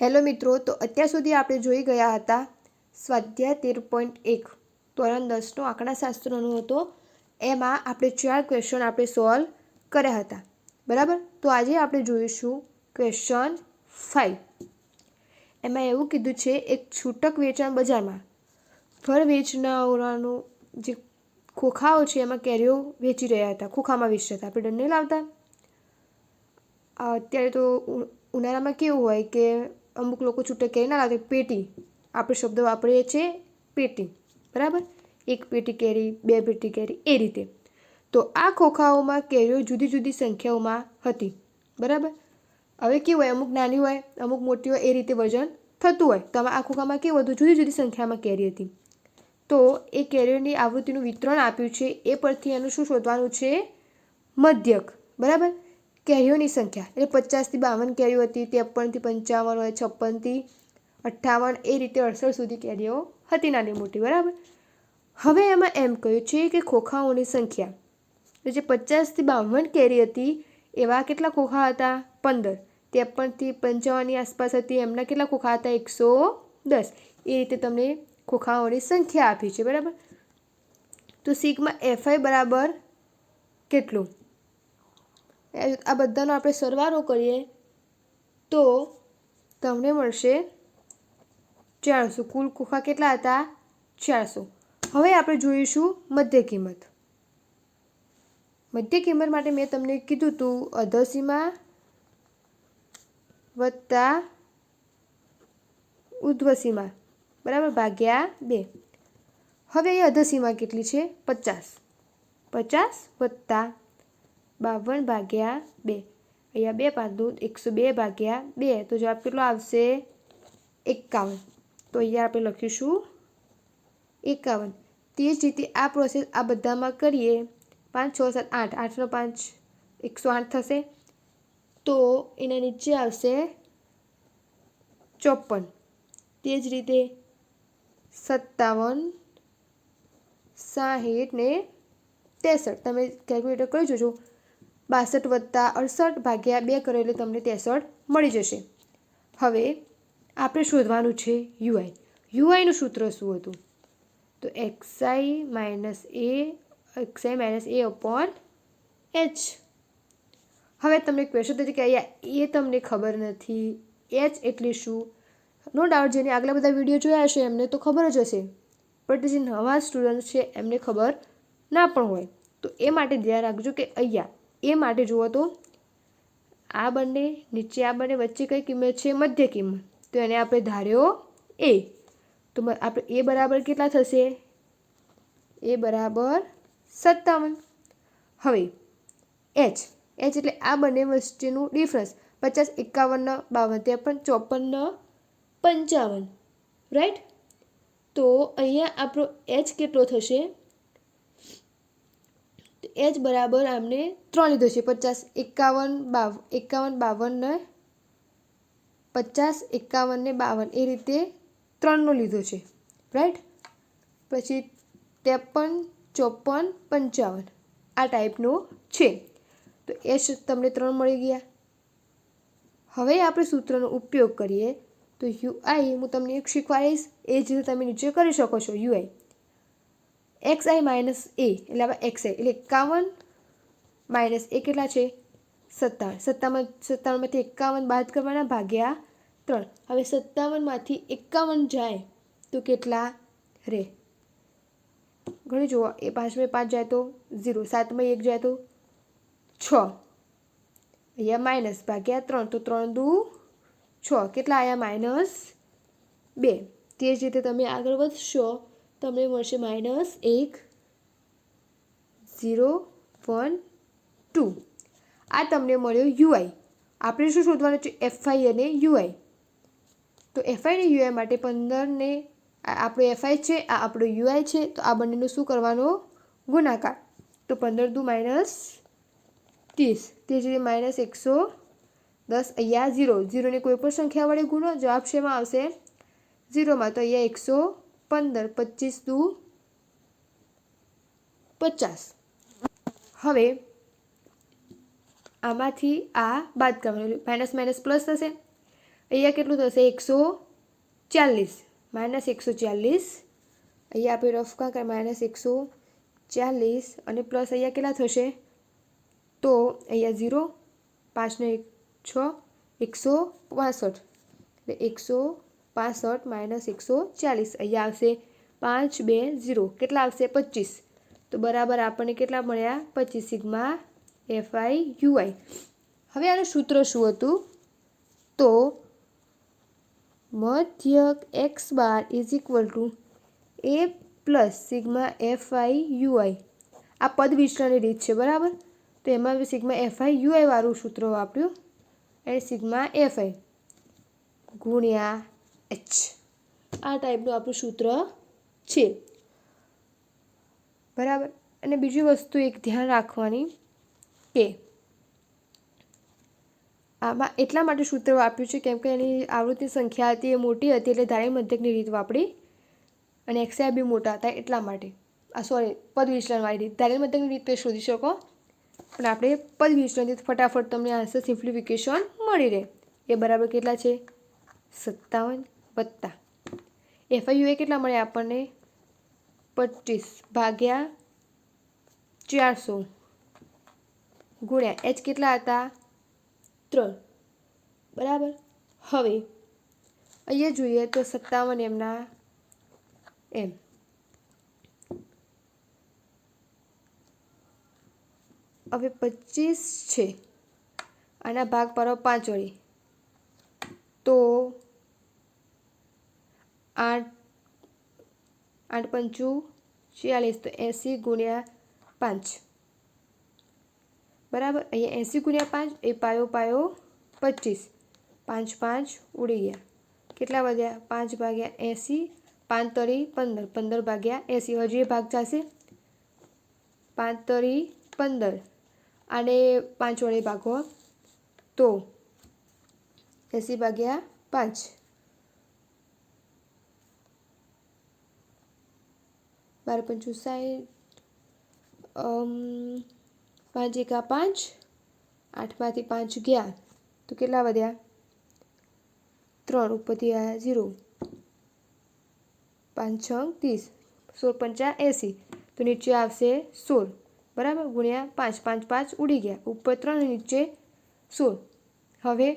Hello મિત્રો, તો અત્યાર સુધી આપણે જોઈ ગયા હતા સ્વાધ્યાય 13.1 ધોરણ 10નો આંકડાશાસ્ત્રનો હતો. એમાં આપણે 4 ક્વેશ્ચન આપણે સોલ્વ કર્યા હતા, બરાબર. તો આજે આપણે જોઈશું ક્વેશ્ચન 5. એમાં એવું કીધું છે, એક છૂટક વેચાણ બજારમાં ફળ વેચનારાઓનું જે ખોખાઓ છે એમાં કેરીઓ વેચી રહ્યા હતા, ખોખામાં વેચતા હતા. આપણે ડર નહીં લાવતા. અત્યારે તો ઉનાળામાં કેવું હોય કે અમુક લોકો છૂટક કેરી ના લાવે, પેટી આપણે શબ્દ વાપરીએ છીએ, પેટી, બરાબર. એક પેટી કેરી, બે પેટી કેરી, એ રીતે. તો આ ખોખાઓમાં કેરીઓ જુદી જુદી સંખ્યાઓમાં હતી, બરાબર. હવે કેવું હોય, અમુક નાની હોય, અમુક મોટી હોય, એ રીતે વજન થતું હોય. તો આ ખોખામાં કેવું હતું, જુદી જુદી સંખ્યામાં કેરી હતી. તો એ કેરીઓની આવૃત્તિનું વિતરણ આપ્યું છે, એ પરથી એનું શું શોધવાનું છે, મધ્યક, બરાબર. કેરીઓની સંખ્યા એટલે 50 થી 52 કેરીઓ હતી, 53 થી 55 હોય, 56 થી 58, એ રીતે 68 સુધી કેરીઓ હતી, નાની મોટી, બરાબર. હવે એમાં એમ કહ્યું છે કે ખોખાઓની સંખ્યા, જે 50 થી 52 કેરી હતી એવા કેટલા ખોખા હતા, 15. 53 થી 55ની આસપાસ હતી, એમના કેટલા ખોખા હતા, 110. એ રીતે તમને ખોખાઓની સંખ્યા આપી છે, બરાબર. તો સિગ્મા એફઆઈ બરાબર કેટલું, આ બધાનો આપણે સરવાળો કરીએ તો તમને મળશે 400. કુલ ખોખા કેટલા હતા, 400. હવે આપણે જોઈશું મધ્ય કિંમત. મધ્ય કિંમત માટે મેં તમને કીધું હતું અધસીમા વત્તા ઉર્ધ્વસીમા, બરાબર, ભાગ્યા 2. હવે એ અધસીમા કેટલી છે, 50. 50 વત્તા 52 ભાગ્યા 2. અહીંયા 2 5 102 ભાગ્યા 2, તો જવાબ કેટલો આવશે, 51. તો અહીંયા આપણે લખીશું 51. તે જ રીતે આ પ્રોસેસ આ બધામાં કરીએ, 5 6 7 8, 8 નો 5 108 થશે. તો એના નીચે આવશે 54. તે જ રીતે 57 60 ને 63. તમે કેલ્ક્યુલેટર કરી જોજો. 62 વત્તા 68 ભાગ્યા 2 કરો એટલે તમને 63 મળી જશે. હવે આપણે શોધવાનું છે યુઆઈ. યુઆઈનું સૂત્ર શું હતું, તો એક્સઆઈ માઇનસ એ અપોન એચ. હવે તમને ક્વેશ્ચન થશે કે અહીંયા એ તમને ખબર નથી, એચ એટલે શું. નો ડાઉટ, જેને આગલા બધા વિડીયો જોયા હશે એમને તો ખબર જ હશે, બટ જે નવા સ્ટુડન્ટ છે એમને ખબર ના પણ હોય. તો એ માટે ધ્યાન રાખજો કે અહીંયા એ માટે જુઓ તો આ બંને નીચે, આ બંને વચ્ચે કઈ કિંમત છે, મધ્ય કિંમત. તો એને આપણે ધાર્યો એ. તો આપણે એ બરાબર કેટલા થશે, એ બરાબર 57. હવે એચ એટલે આ બંને વચ્ચેનું ડિફરન્સ, 50 51 52 53 54 55, રાઈટ. તો અહીંયા આપણો એચ કેટલો થશે, એચ બરાબર આમને 3 લીધો છે, 50 51 52 ને 50 51 ને 52, એ રીતે 3નો લીધો છે, રાઈટ. પછી 53 54 55 આ ટાઈપનો છે. તો એચ તમને 3 મળી ગયા. હવે આપણે સૂત્રનો ઉપયોગ કરીએ તો યુઆઈ હું તમને એક શીખવાડીશ, એ જ રીતે તમે નીચે કરી શકો છો. યુઆઈ એક્સઆઈ માઇનસ એ એટલે આપણે એક્સઆઈ એટલે 51 માઇનસ એ કેટલા છે, 57. 57માંથી 51 બાદ કરવાના ભાગ્યા 3. હવે 57માંથી 51 જાય તો કેટલા રહે, ઘણી જુઓ. એ 5માં 5 જાય તો 0, 7માં 1 જાય તો 6, અહીંયા માઇનસ ભાગ્યા 3, તો 3 દુ 6, કેટલા આવ્યા, માઇનસ 2. તે જ રીતે તમે આગળ વધશો તમને મળશે -1 0 1 2. આ તમને મળ્યો યુઆઈ. આપણે શું શોધવાનું છે, એફઆઈ અને યુઆઈ. તો એફઆઈ અને યુઆઈ માટે 15 ને આપણો એફઆઈ છે, આ આપણો યુઆઈ છે, તો આ બંનેનું શું કરવાનો, ગુણાકાર. તો 15 દુ -30, તે જ રીતે -110. અહીંયા 0 ને કોઈ પણ સંખ્યા વડે ગુણો, જવાબ શેમાં આવશે, 0માં. તો અહીંયા 115, 25 દુ 50. હવે આમાંથી આ બાદ કરવાનું, માઇનસ માઇનસ પ્લસ થશે. અહીંયા કેટલું થશે 140 માઇનસ 140. અહીંયા આપણે રફ કાં કરે માઇનસ 140 અને પ્લસ અહીંયા કેટલા થશે તો અહીંયા 0 5 ને 1 6 165 એટલે 165 માઇનસ 140 અહીંયા આવશે 5 2 0 કેટલા આવશે 25. તો બરાબર આપણને કેટલા મળ્યા 25 સિગ્મા FI UI. હવે આનું સૂત્ર શું હતું તો મધ્યક x bar is equal to a plus sigma FI UI. આ પદ વિચલનની રીત છે બરાબર. તો એમાં સિગ્મા FI UI વાળું સૂત્ર વાપર્યું અને સિગ્મા FI ગુણ્યા h આ ટાઈપનું આપણું સૂત્ર છે બરાબર. અને બીજી વસ્તુ એક ધ્યાન રાખવાની કે આમાં એટલા માટે સૂત્ર વાપર્યું છે કેમ કે એની આવૃત્તિ સંખ્યા હતી એ મોટી હતી એટલે ધારી મધ્યકની રીત વાપરી અને XI બી મોટા હતા એટલા માટે. પદ વિચલનવાળી રીત ધારી મધ્યકની રીત શોધી શકો પણ આપણે પદ વિચલનથી ફટાફટ તમને આન્સર સિમ્પ્લિફિકેશન મળી રહે. એ બરાબર કેટલા છે 57 વત્તા FI UI કેટલા મળે આપણને 25 ભાગ્યા 400 ગુણ્યા h કેટલા હતા 3 બરાબર. હવે અહીંયા જોઈએ તો 57 એમના એમ હવે 25 છે આના ભાગ પાડો 5 વડે તો 8 8 પંચું 40 તો 80 ગુણ્યા 5 બરાબર. અહીંયા 80 ગુણ્યા 5 એ પાયો 25 5 5 ઉડી ગયા કેટલા વધ્યા 5 ભાગ્યા 80 5 તરી 15 15 ભાગ્યા 80 હજી એ ભાગ ચાલશે 5 તરી 15 આને 5 વડે ભાગો તો 80 ભાગ્યા 5 12 પંચું 60 5 એકા 5 8માંથી 5 ગયા તો કેટલા વધ્યા 3 ઉપરથી આવ્યા 0 5 6 30 16 પંચા 80 તો નીચે આવશે 16 બરાબર ગુણ્યા 5 5 5 ઉડી ગયા ઉપર 3 નીચે 16. હવે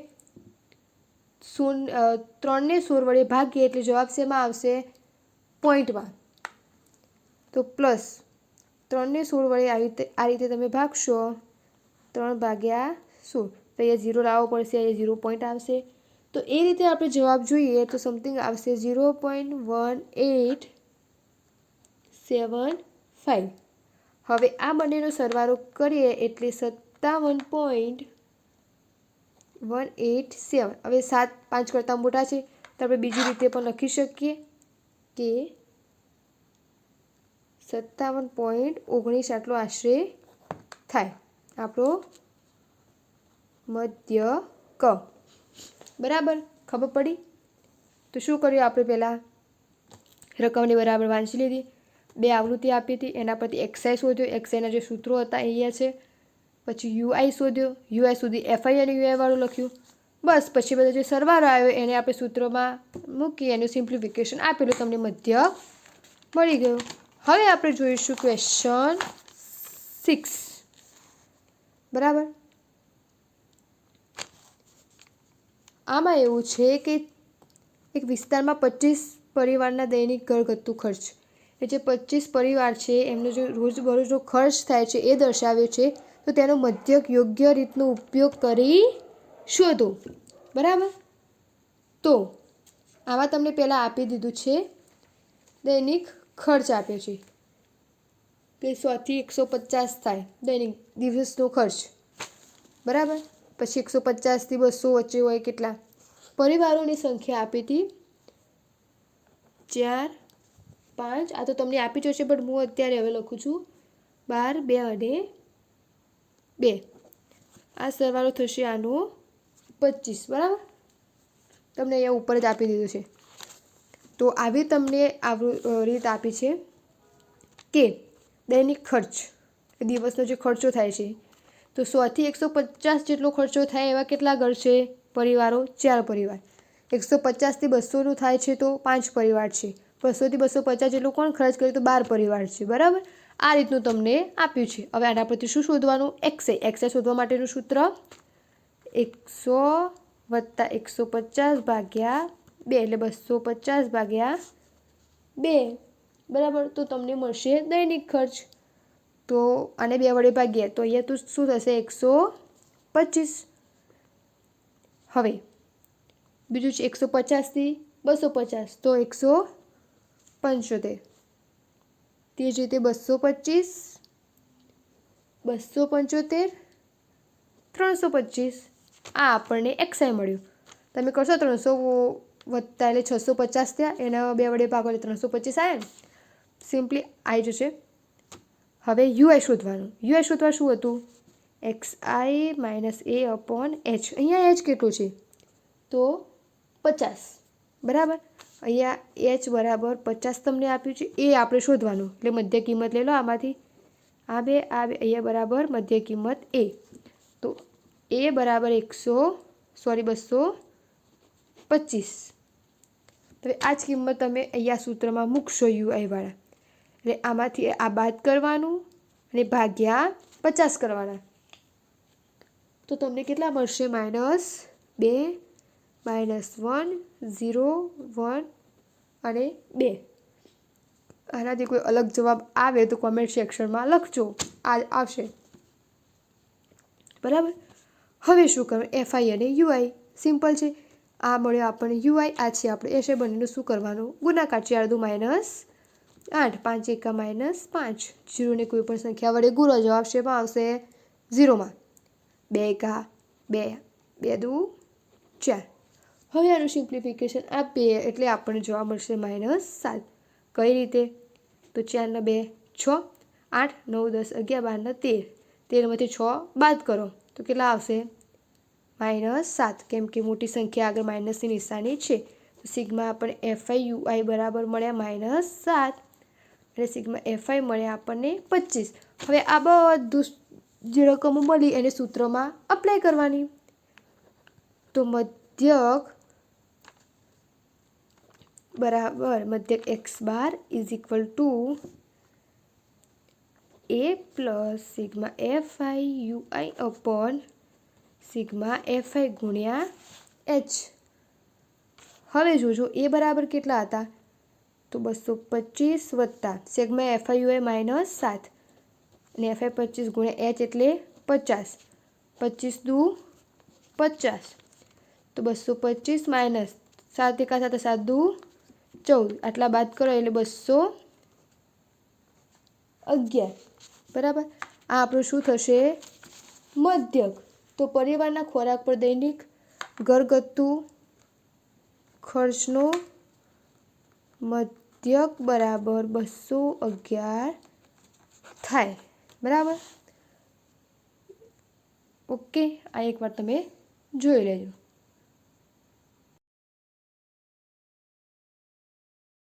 3 ને 16 વડે ભાગીએ એટલે જવાબ શેમાં આવશે પોઈન્ટમાં. તો પ્લસ 3 ને 16 વડે આ રીતે તમે ભાગશો 3 ભાગ્યા 16 તો અહીંયા 0 લાવવો પડશે અહીંયા 0 પોઈન્ટ આવશે. તો એ રીતે આપણે જવાબ જોઈએ તો સમથિંગ આવશે 0.1875. હવે આ બંનેનો સરવાળો કરીએ એટલે 57.187. હવે 7 5 કરતાં મોટા છે તો આપણે બીજી રીતે પણ લખી શકીએ કે 57.19 આટલો આશરે થાય આપણો મધ્યક બરાબર. ખબર પડી. તો શું કર્યું આપણે પહેલાં રકમની બરાબર વાંચી લીધી 2 આવૃત્તિ આપી હતી એના પરથી XI શોધ્યો XIના જે સૂત્રો હતા અહીંયા છે પછી UI શોધ્યો UI સુધી FI અને UI વાળું લખ્યું બસ પછી બધો જે સરવાળો આવ્યો એને આપણે સૂત્રોમાં મૂકી એનું સિમ્પ્લિફિકેશન આપેલું તમને મધ્ય મળી ગયું. હવે આપણે જોઈશું ક્વેશ્ચન 6 બરાબર. આમાં એવું છે કે એક વિસ્તારમાં 25 પરિવારના દૈનિક ઘરગથ્થુ ખર્ચ એ જે 25 પરિવાર છે એમનો જે રોજબરોજનો ખર્ચ થાય છે એ દર્શાવ્યો છે તો તેનો મધ્યક યોગ્ય રીતનો ઉપયોગ કરી શોધો બરાબર. તો આમાં તમને પહેલાં આપી દીધું છે દૈનિક ખર્ચ આપ્યો છે કે 100 થી 150 થાય દૈનિક દિવસનો ખર્ચ બરાબર. પછી 150 થી 200 વચ્ચે હોય કેટલા પરિવારોની સંખ્યા આપી હતી 4 5 આ તો તમને આપી જશે બટ હું અત્યારે હવે લખું છું 12 2 અને 2 આ સરવાળો થશે આનો 25 બરાબર. તમને અહીંયા ઉપર જ આપી દીધું છે. તો આવી તમને રીત આપી છે કે દૈનિક ખર્ચ દિવસનો જે ખર્ચો થાય છે તો 100 થી 150 જેટલો ખર્ચો થાય એવા કેટલા ઘર છે પરિવારો 4 પરિવાર 150થી 200નું થાય છે તો 5 પરિવાર છે, 200થી 250 જેટલું કોણ ખર્ચ કરે તો 12 પરિવાર છે, બરાબર. આ રીતનું તમને આપ્યું છે. હવે આના પરથી શું શોધવાનું? એક્સઆઈ શોધવા માટેનું સૂત્ર 100 વત્તા 150 ભાગ્યા 2 એટલે 250 ભાગ્યા 2, બરાબર. તો તમને મળશે દૈનિક ખર્ચ. તો આને 2 વડે ભાગીએ તો અહીંયા તો શું થશે? 125. હવે બીજું છે 150થી 250 તો 175. તે જ રીતે 225, 275, 325. આ આપણને એક્સઆઈ મળ્યું. તમે કરશો 300 વત્તા એટલે 650 થયા, એના 2 વડે ભાગો એટલે 325 આવ્યા ને, સિમ્પલી આવી જશે. હવે યુઆઈ શોધવાનું. યુઆઈ શોધવા શું હતું? XI minus A upon H. અહીંયા H કેટલું છે? તો 50, બરાબર. અહીંયા H બરાબર 50 તમને આપ્યું છે, એ આપણે શોધવાનું. એટલે મધ્ય કિંમત લઈ લો આમાંથી. આ બે અહીંયા બરાબર મધ્ય કિંમત A. તો A બરાબર 225. હવે આ જ કિંમત તમે અહીંયા સૂત્રમાં મૂકશો યુઆઈ વાળા. એટલે આમાંથી આ બાદ કરવાનું અને ભાગ્યા 50 કરવાના. તો તમને કેટલા મળશે? -2, -1, 0, 1 અને 2. આનાથી કોઈ અલગ જવાબ આવે તો કોમેન્ટ સેક્શનમાં લખજો, આ આવશે, બરાબર. હવે શું કરવાનું? એફઆઈ અને યુઆઈ સિમ્પલ છે. આ મળ્યો આપણને યુઆઈ, આ છે આપણે એસઆઈ. બંનેનું શું કરવાનું? ગુણાકાર. 4 દુ -8, 5 એકા -5. 0 ને કોઈ પણ સંખ્યા વડે ગુણો, જવાબ શેમાં આવશે? 0માં. 2 એકા 2, 2 દુ 4. હવે આનું સિમ્પ્લિફિકેશન આપીએ એટલે આપણને જોવા મળશે -7. કઈ રીતે? તો 4 ને 2 6, 8, 9, 10, 11, 12 ને 13. 13માંથી 6 બાદ કરો તો કેટલા આવશે? -7. કેમ કે મોટી સંખ્યા આગળ માઇનસની નિશાની છે. તો સિગ્મા આપણને એફઆઈ યુઆઈ બરાબર મળ્યા -7 અને સિગ્મા એફઆઈ મળ્યા આપણને 25. હવે આ બધું જે રકમો મળી એને સૂત્રમાં અપ્લાય કરવાની. તો મધ્યક બરાબર મધ્યક x bar is equal to A plus sigma FI UI upon sigma FI ગુણ્યા H. હવે જોજો એ બરાબર કેટલા હતા? તો 225 વત્તા સિગ્મા એફઆઈ યુઆઈ -7 અને એફઆઈ 25 ગુણ્યા H એટલે 50. 25 દુ 50. તો 225 માઇનસ 7 એકા 7, 7 દુ 14. આટલા બાદ કરો એટલે 211, બરાબર. આ આપણું શું થશે? મધ્યક. તો પરિવારના ખોરાક પર દૈનિક ઘરગથ્થુ ખર્ચનો મધ્યક બરાબર 211 થાય, બરાબર. ઓકે, આ એકવાર તમે જોઈ લેજો.